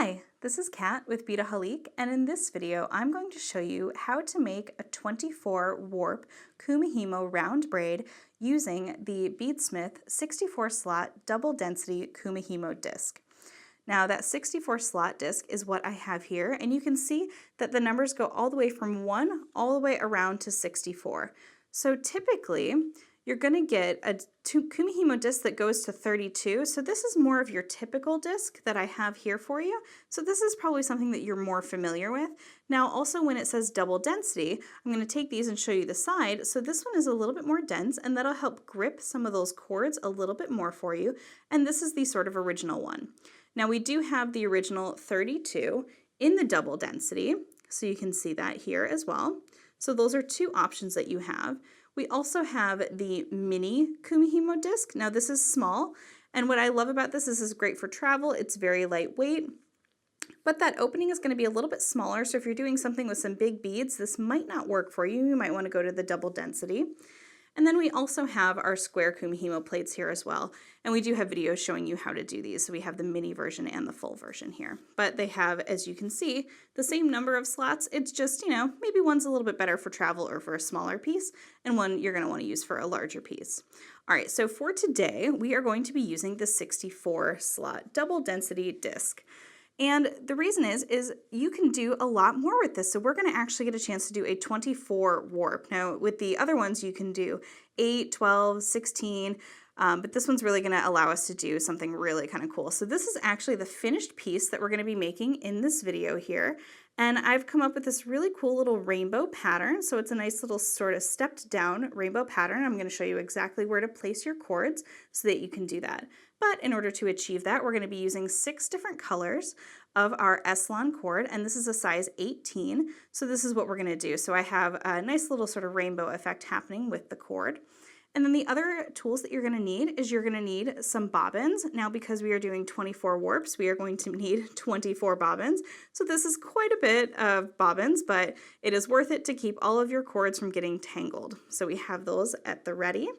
Hi, this is Kat with Beta Halik, and in this video I'm going to show you how to make a 24 warp Kumihimo round braid using the Beadsmith 64 slot double density Kumihimo disc. Now that 64 slot disc is what I have here, and you can see that the numbers go all the way from 1 all the way around to 64. So typically you're going to get a Kumihimo disc that goes to 32. So this is more of your typical disc that I have here for you. So this is probably something that you're more familiar with. Now also when it says double density, I'm going to take these and show you the side. So this one is a little bit more dense, and that'll help grip some of those cords a little bit more for you. And this is the sort of original one. Now we do have the original 32 in the double density, so you can see that here as well. So those are two options that you have. We also have the mini Kumihimo disc. Now this is small, and what I love about this is great for travel. It's very lightweight, but that opening is going to be a little bit smaller, so if you're doing something with some big beads, this might not work for you. You might want to go to the double density. And then we also have our square Kumihimo plates here as well. And we do have videos showing you how to do these. So we have the mini version and the full version here. But they have, as you can see, the same number of slots. It's just, maybe one's a little bit better for travel or for a smaller piece, and one you're going to want to use for a larger piece. All right, so for today, we are going to be using the 64 slot double density disc. And the reason is you can do a lot more with this. So we're going to actually get a chance to do a 24 warp. Now with the other ones you can do 8, 12, 16, but this one's really going to allow us to do something really kind of cool. So this is actually the finished piece that we're going to be making in this video here. And I've come up with this really cool little rainbow pattern. So it's a nice little sort of stepped down rainbow pattern. I'm going to show you exactly where to place your cords so that you can do that. But in order to achieve that, we're going to be using 6 different colors of our Eslon cord, and this is a size 18. So this is what we're going to do. So I have a nice little sort of rainbow effect happening with the cord. And then the other tools that you're going to need is you're going to need some bobbins. Now because we are doing 24 warps, we are going to need 24 bobbins. So this is quite a bit of bobbins, but it is worth it to keep all of your cords from getting tangled. So we have those at the ready.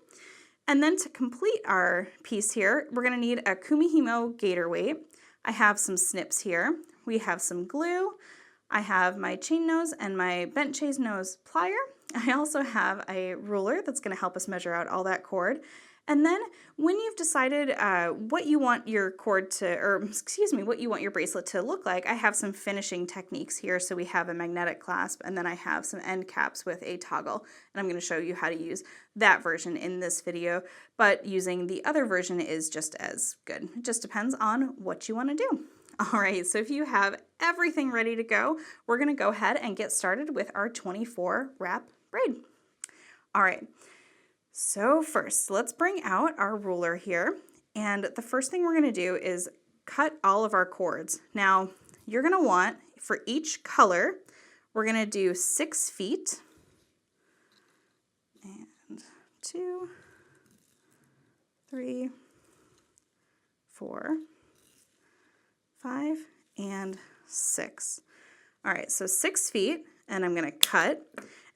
And then to complete our piece here, we're going to need a Kumihimo gator weight. I have some snips here. We have some glue. I have my chain nose and my bent chain nose plier. I also have a ruler that's going to help us measure out all that cord. And then when you've decided what you want your cord to, what you want your bracelet to look like, I have some finishing techniques here. So we have a magnetic clasp, and then I have some end caps with a toggle. And I'm going to show you how to use that version in this video, but using the other version is just as good. It just depends on what you want to do. All right, so if you have everything ready to go, we're going to go ahead and get started with our 24 wrap braid. All right. So first, let's bring out our ruler here, and the first thing we're going to do is cut all of our cords. Now, you're going to want, for each color, we're going to do 6 feet, and 2, 3, 4, 5, and 6. All right, so 6 feet, and I'm going to cut.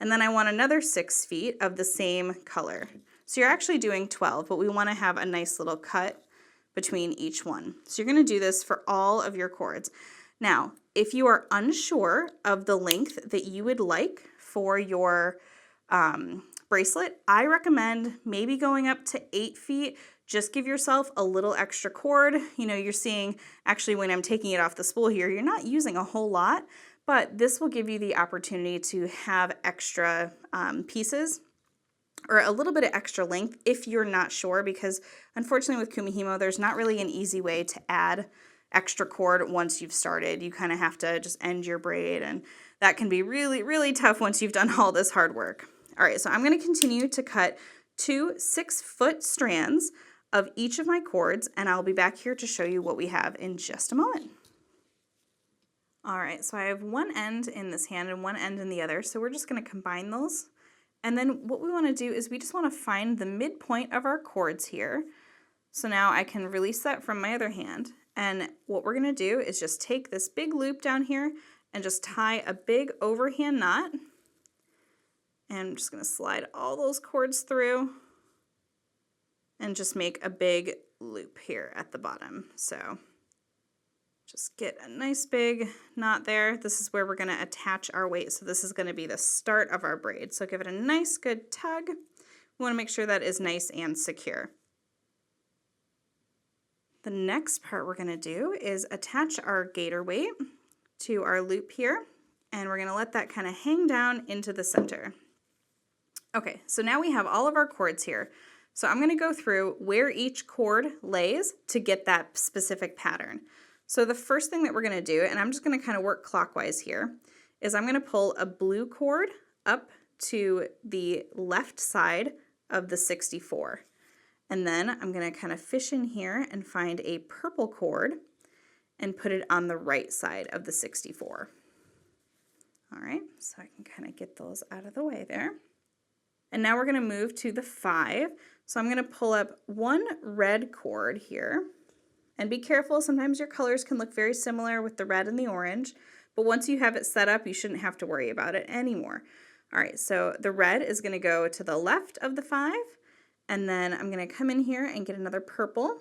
And then I want another 6 feet of the same color. So you're actually doing 12, but we want to have a nice little cut between each one. So you're going to do this for all of your cords. Now, if you are unsure of the length that you would like for your bracelet, I recommend maybe going up to 8 feet. Just give yourself a little extra cord. You're seeing, actually when I'm taking it off the spool here, you're not using a whole lot, but this will give you the opportunity to have extra pieces or a little bit of extra length if you're not sure, because unfortunately with Kumihimo, there's not really an easy way to add extra cord once you've started. You kind of have to just end your braid, and that can be really, really tough once you've done all this hard work. All right, so I'm going to continue to cut 2 6-foot strands of each of my cords, and I'll be back here to show you what we have in just a moment. All right, so I have one end in this hand and one end in the other, so we're just going to combine those. And then what we want to do is we just want to find the midpoint of our cords here. So now I can release that from my other hand, and what we're going to do is just take this big loop down here and just tie a big overhand knot. And I'm just going to slide all those cords through and just make a big loop here at the bottom. So Just get a nice big knot there. This is where we're going to attach our weight. So this is going to be the start of our braid. So give it a nice good tug. We want to make sure that is nice and secure. The next part we're going to do is attach our gaiter weight to our loop here, and we're going to let that kind of hang down into the center. Okay, so now we have all of our cords here. So I'm going to go through where each cord lays to get that specific pattern. So the first thing that we're going to do, and I'm just going to kind of work clockwise here, is I'm going to pull a blue cord up to the left side of the 64. And then I'm going to kind of fish in here and find a purple cord and put it on the right side of the 64. All right, so I can kind of get those out of the way there. And now we're going to move to the 5. So I'm going to pull up one red cord here. And be careful, sometimes your colors can look very similar with the red and the orange, but once you have it set up, you shouldn't have to worry about it anymore. All right, so the red is going to go to the left of the 5, and then I'm going to come in here and get another purple,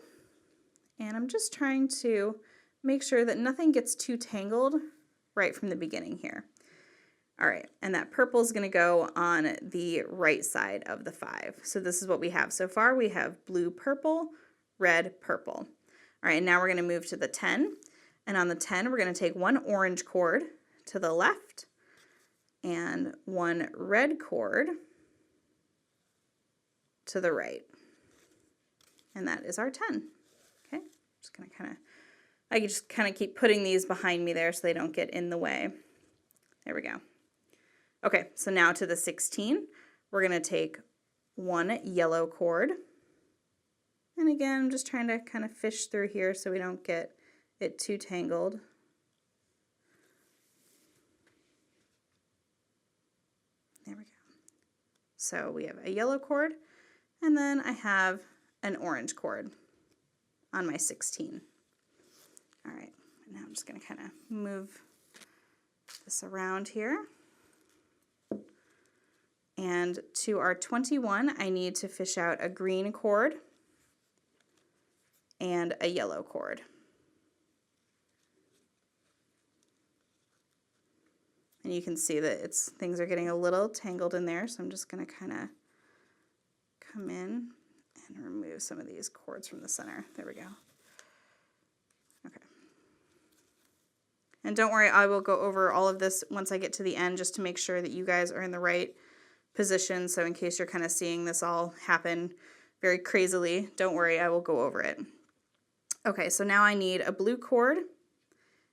and I'm just trying to make sure that nothing gets too tangled right from the beginning here. All right, and that purple is going to go on the right side of the 5. So this is what we have so far. We have blue, purple, red, purple. All right, and now we're going to move to the 10, and on the 10 we're going to take one orange cord to the left and one red cord to the right, and that is our 10. Okay, just going to I can just kind of keep putting these behind me there so they don't get in the way. There we go. Okay, so now to the 16, we're going to take one yellow cord. And again, I'm just trying to kind of fish through here so we don't get it too tangled. There we go. So we have a yellow cord, and then I have an orange cord on my 16. All right, now I'm just going to kind of move this around here. And to our 21, I need to fish out a green cord and a yellow cord. And you can see that things are getting a little tangled in there, so I'm just going to kind of come in and remove some of these cords from the center. There we go. Okay. And don't worry, I will go over all of this once I get to the end just to make sure that you guys are in the right position. So in case you're kind of seeing this all happen very crazily, don't worry, I will go over it. Okay, so now I need a blue cord,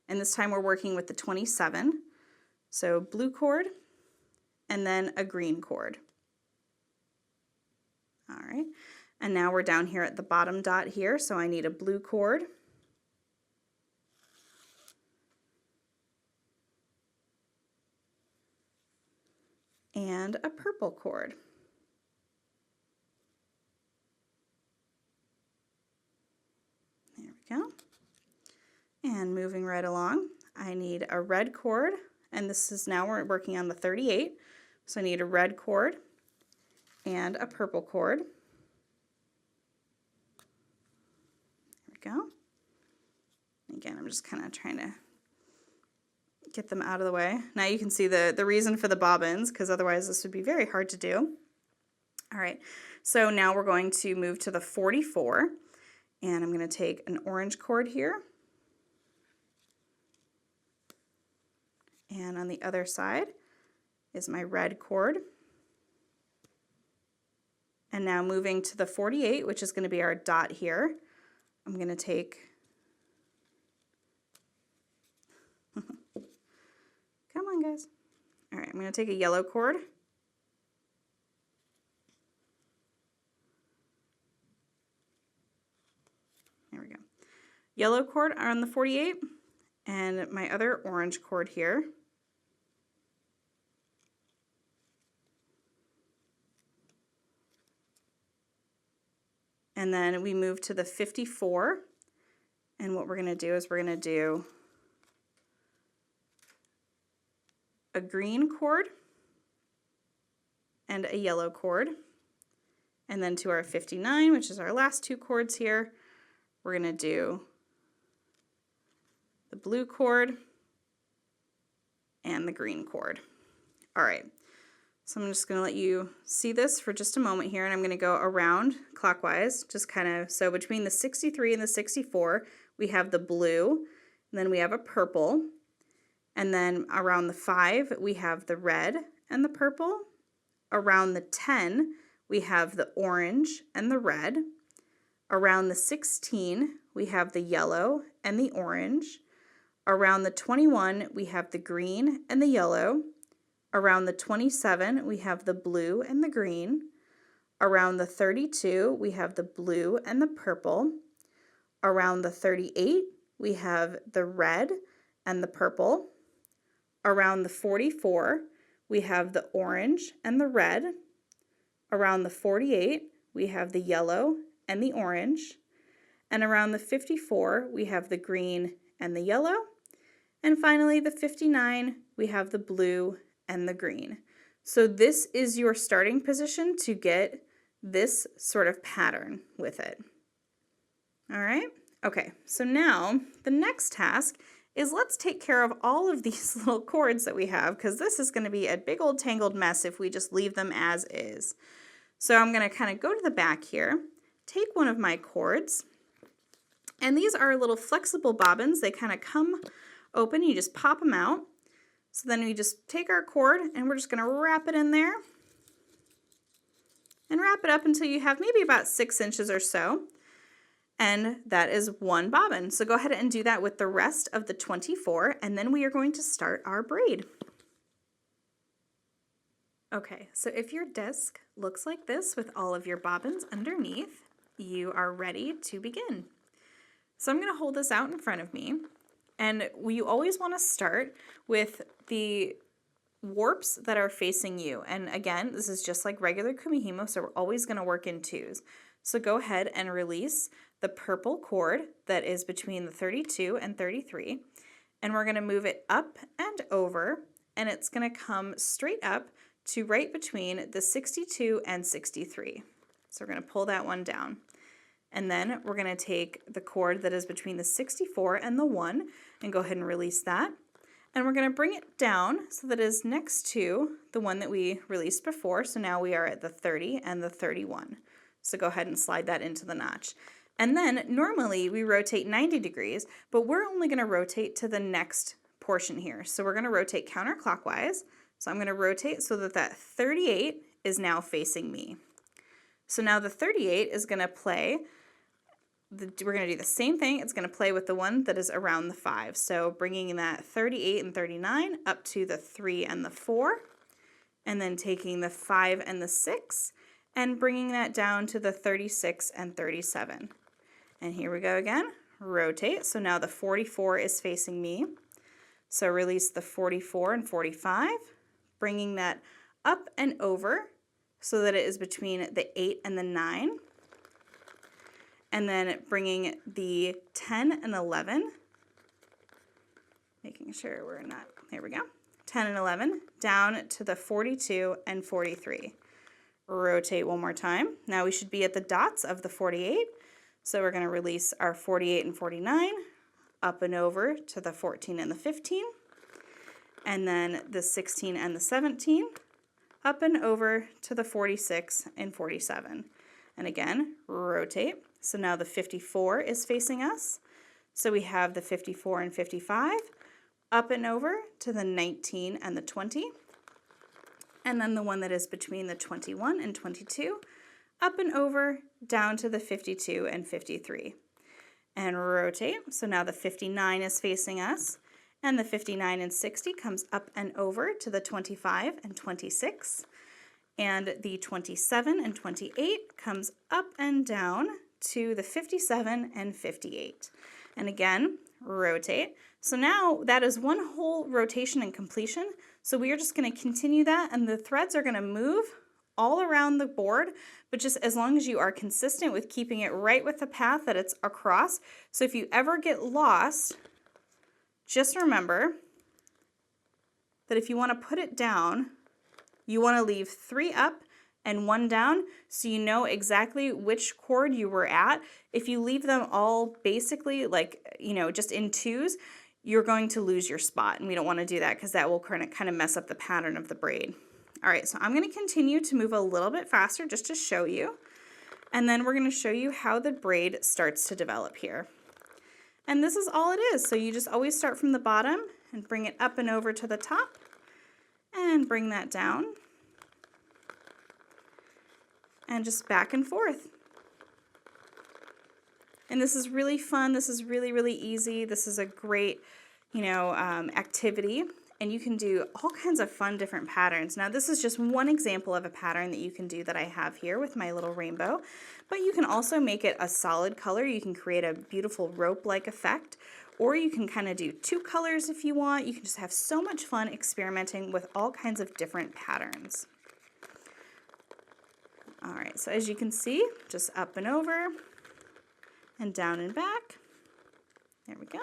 and this time we're working with the 27. So blue cord, and then a green cord. All right, and now we're down here at the bottom dot here, so I need a blue cord, and a purple cord. There we go. And moving right along, I need a red cord, and this is now we're working on the 38. So I need a red cord and a purple cord. There we go. Again, I'm just kind of trying to get them out of the way. Now you can see the reason for the bobbins, because otherwise this would be very hard to do. All right, so now we're going to move to the 44, and I'm going to take an orange cord here. And on the other side is my red cord. And now moving to the 48, which is going to be our dot here, I'm going to take, come on guys. All right, I'm going to take a yellow cord. There we go. Yellow cord on the 48, and my other orange cord here. And then we move to the 54, and what we're going to do is we're going to do a green cord and a yellow cord. And then to our 59, which is our last two cords here, we're going to do the blue cord, and the green cord. All right, so I'm just going to let you see this for just a moment here, and I'm going to go around clockwise, just kind of, so between the 63 and the 64, we have the blue, and then we have a purple, and then around the 5, we have the red and the purple. Around the 10, we have the orange and the red. Around the 16, we have the yellow and the orange. Around the 21, we have the green and the yellow. Around the 27, we have the blue and the green. Around the 32, we have the blue and the purple. Around the 38, we have the red and the purple. Around the 44, we have the orange and the red. Around the 48, we have the yellow and the orange. And around the 54, we have the green and the yellow. And finally, the 59, we have the blue and the green. So this is your starting position to get this sort of pattern with it. All right? Okay, so now the next task is let's take care of all of these little cords that we have, because this is going to be a big old tangled mess if we just leave them as is. So I'm going to kind of go to the back here, take one of my cords, and these are little flexible bobbins. They kind of come open, you just pop them out. So then we just take our cord and we're just going to wrap it in there and wrap it up until you have maybe about 6 inches or so. And that is one bobbin. So go ahead and do that with the rest of the 24, and then we are going to start our braid. Okay, so if your disc looks like this with all of your bobbins underneath, you are ready to begin. So I'm going to hold this out in front of me, and you always want to start with the warps that are facing you. And again, this is just like regular kumihimo, so we're always going to work in twos. So go ahead and release the purple cord that is between the 32 and 33, and we're going to move it up and over, and it's going to come straight up to right between the 62 and 63. So we're going to pull that one down. And then we're going to take the cord that is between the 64 and the 1 and go ahead and release that. And we're going to bring it down so that it is next to the one that we released before. So now we are at the 30 and the 31. So go ahead and slide that into the notch. And then normally we rotate 90 degrees, but we're only going to rotate to the next portion here. So we're going to rotate counterclockwise. So I'm going to rotate so that that 38 is now facing me. So now the 38 is going to play, we're going to do the same thing. It's going to play with the one that is around the 5. So bringing that 38 and 39 up to the 3 and the 4, and then taking the 5 and the 6, and bringing that down to the 36 and 37. And here we go again, rotate. So now the 44 is facing me. So release the 44 and 45, bringing that up and over so that it is between the 8 and the 9. And then bringing the 10 and 11, making sure we're not, there we go, 10 and 11, down to the 42 and 43. Rotate one more time. Now we should be at the dots of the 48. So we're going to release our 48 and 49 up and over to the 14 and the 15. And then the 16 and the 17 up and over to the 46 and 47. And again, rotate. So now the 54 is facing us. So we have the 54 and 55 up and over to the 19 and the 20. And then the one that is between the 21 and 22, up and over, down to the 52 and 53. And rotate, so now the 59 is facing us, and the 59 and 60 comes up and over to the 25 and 26. And the 27 and 28 comes up and down to the 57 and 58. And again, rotate. So now that is one whole rotation and completion. So we are just going to continue that, and the threads are going to move all around the board, but just as long as you are consistent with keeping it right with the path that it's across. So if you ever get lost, just remember that if you want to put it down, you want to leave 3 up and 1 down so you know exactly which cord you were at. If you leave them all basically like, just in twos, you're going to lose your spot, and we don't want to do that because that will kind of mess up the pattern of the braid. All right, so I'm going to continue to move a little bit faster just to show you, and then we're going to show you how the braid starts to develop here. And this is all it is. So you just always start from the bottom and bring it up and over to the top and bring that down and just back and forth. And this is really fun. This is really, really easy. This is a great, activity. And you can do all kinds of fun different patterns. Now this is just one example of a pattern that you can do that I have here with my little rainbow. But you can also make it a solid color. You can create a beautiful rope-like effect. Or you can kind of do two colors if you want. You can just have so much fun experimenting with all kinds of different patterns. All right, so as you can see, just up and over and down and back. There we go.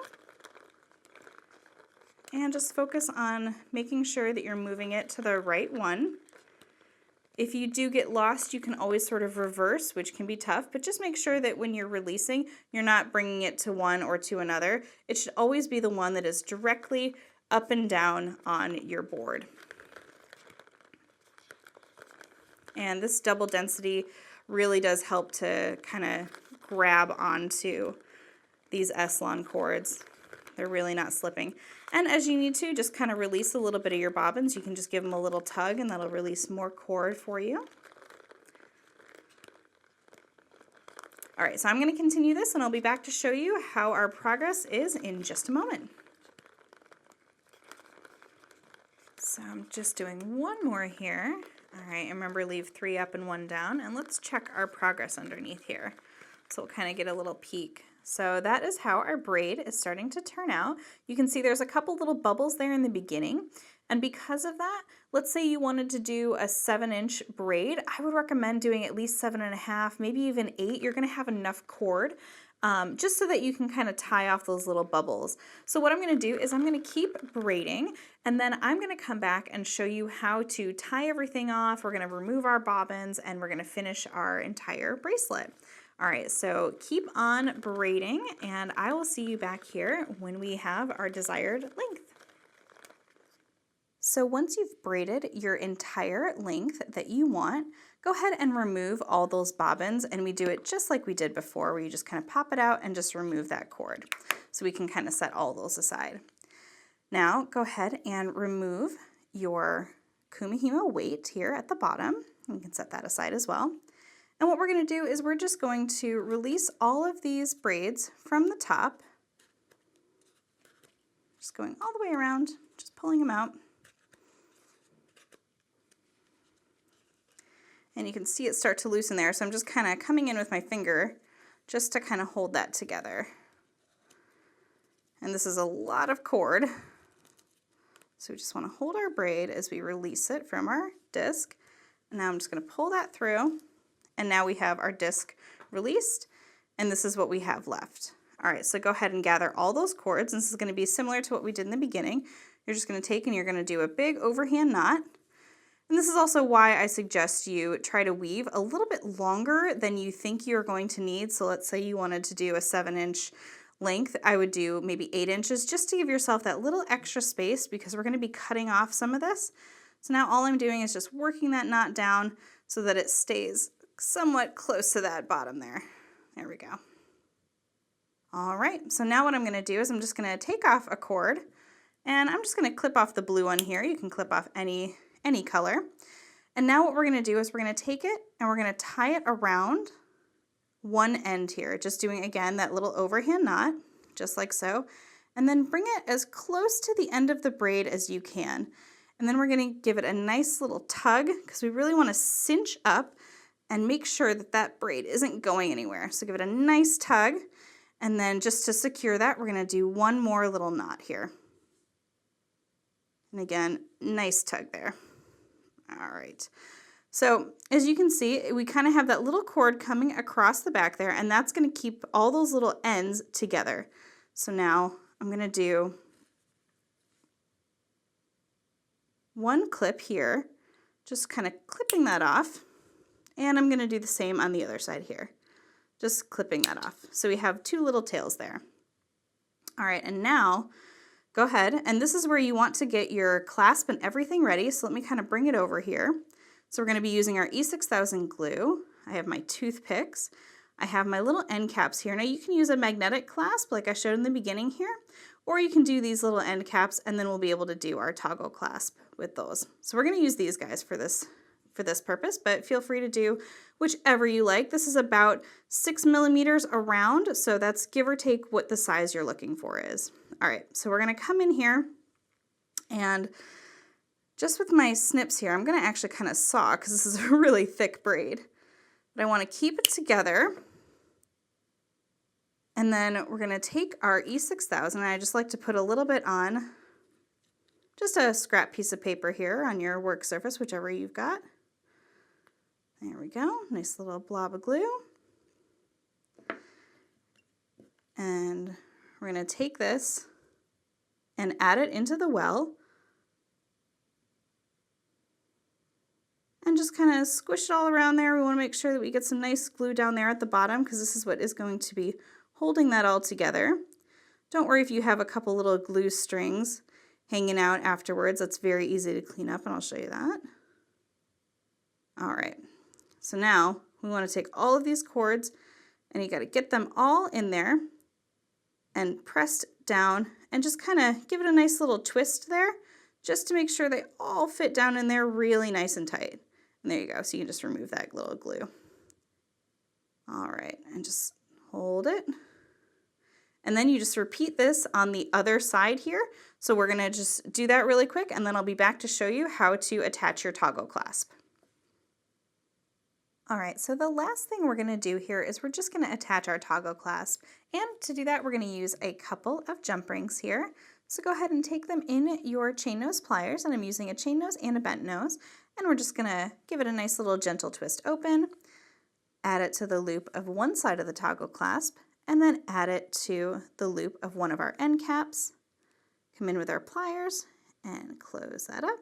And just focus on making sure that you're moving it to the right one. If you do get lost, you can always sort of reverse, which can be tough, but just make sure that when you're releasing, you're not bringing it to one or to another. It should always be the one that is directly up and down on your board. And this double density really does help to kind of grab onto these S-Lon cords. They're really not slipping. And as you need to, just kind of release a little bit of your bobbins. You can just give them a little tug and that'll release more cord for you. All right, so I'm going to continue this and I'll be back to show you how our progress is in just a moment. So I'm just doing one more here. All right, remember leave 3 up and 1 down, and let's check our progress underneath here. So we'll kind of get a little peek. So that is how our braid is starting to turn out. You can see there's a couple little bubbles there in the beginning. And because of that, let's say you wanted to do a 7-inch braid, I would recommend doing at least 7.5, maybe even 8. You're gonna have enough cord just so that you can kind of tie off those little bubbles. So what I'm gonna do is I'm gonna keep braiding, and then I'm gonna come back and show you how to tie everything off. We're gonna remove our bobbins and we're gonna finish our entire bracelet. All right, so keep on braiding and I will see you back here when we have our desired length. So once you've braided your entire length that you want, go ahead and remove all those bobbins, and we do it just like we did before, where you just kind of pop it out and just remove that cord. So we can kind of set all those aside. Now go ahead and remove your Kumihimo weight here at the bottom. You can set that aside as well. And what we're going to do is we're just going to release all of these braids from the top. Just going all the way around, just pulling them out. And you can see it start to loosen there, so I'm just kind of coming in with my finger just to kind of hold that together. And this is a lot of cord. So we just want to hold our braid as we release it from our disc. And now I'm just going to pull that through. And now we have our disc released, and this is what we have left. All right, so go ahead and gather all those cords. This is going to be similar to what we did in the beginning. You're just going to take and you're going to do a big overhand knot. And this is also why I suggest you try to weave a little bit longer than you think you're going to need. So let's say you wanted to do a 7-inch length. I would do maybe 8 inches just to give yourself that little extra space, because we're going to be cutting off some of this. So now all I'm doing is just working that knot down so that it stays somewhat close to that bottom there. There we go. All right, so now what I'm going to do is I'm just going to take off a cord, and I'm just going to clip off the blue one here. You can clip off any color. And now what we're going to do is we're going to take it and we're going to tie it around one end here, just doing again that little overhand knot, just like so, and then bring it as close to the end of the braid as you can. And then we're going to give it a nice little tug, because we really want to cinch up and make sure that that braid isn't going anywhere. So give it a nice tug, and then just to secure that, we're going to do one more little knot here. And again, nice tug there. All right. So as you can see, we kind of have that little cord coming across the back there, and that's going to keep all those little ends together. So now I'm going to do one clip here, just kind of clipping that off. And I'm going to do the same on the other side here, just clipping that off. So we have 2 little tails there. All right, and now go ahead, and this is where you want to get your clasp and everything ready. So let me kind of bring it over here. So we're going to be using our E6000 glue. I have my toothpicks. I have my little end caps here. Now you can use a magnetic clasp like I showed in the beginning here, or you can do these little end caps and then we'll be able to do our toggle clasp with those. So we're going to use these guys for this purpose, but feel free to do whichever you like. This is about 6 millimeters around, so that's give or take what the size you're looking for is. All right, so we're going to come in here and just with my snips here, I'm going to actually kind of saw because this is a really thick braid. But I want to keep it together. And then we're going to take our E6000, and I just like to put a little bit on just a scrap piece of paper here on your work surface, whichever you've got. There we go, nice little blob of glue. And we're going to take this and add it into the well. And just kind of squish it all around there. We want to make sure that we get some nice glue down there at the bottom because this is what is going to be holding that all together. Don't worry if you have a couple little glue strings hanging out afterwards. That's very easy to clean up, and I'll show you that. All right, so now we want to take all of these cords and you got to get them all in there and pressed down and just kind of give it a nice little twist there just to make sure they all fit down in there really nice and tight. And there you go, so you can just remove that little glue. All right, and just hold it. And then you just repeat this on the other side here. So we're gonna just do that really quick and then I'll be back to show you how to attach your toggle clasp. All right, so the last thing we're gonna do here is we're just gonna attach our toggle clasp. And to do that, we're gonna use a couple of jump rings here. So go ahead and take them in your chain nose pliers, and I'm using a chain nose and a bent nose. And we're just gonna give it a nice little gentle twist open, add it to the loop of one side of the toggle clasp, and then add it to the loop of one of our end caps. Come in with our pliers and close that up.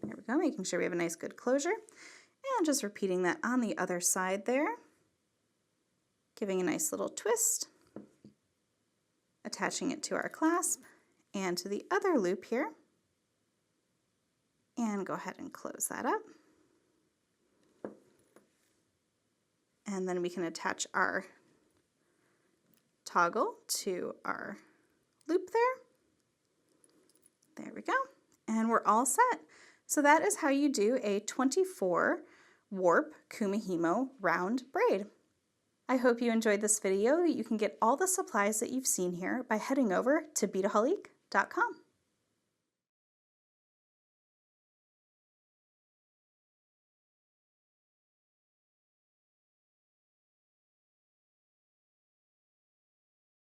There we go, making sure we have a nice good closure. And just repeating that on the other side there. Giving a nice little twist. Attaching it to our clasp and to the other loop here. And go ahead and close that up. And then we can attach our toggle to our loop there. There we go. And we're all set. So that is how you do a 24 warp Kumihimo round braid. I hope you enjoyed this video. You can get all the supplies that you've seen here by heading over to BeataHaliq.com.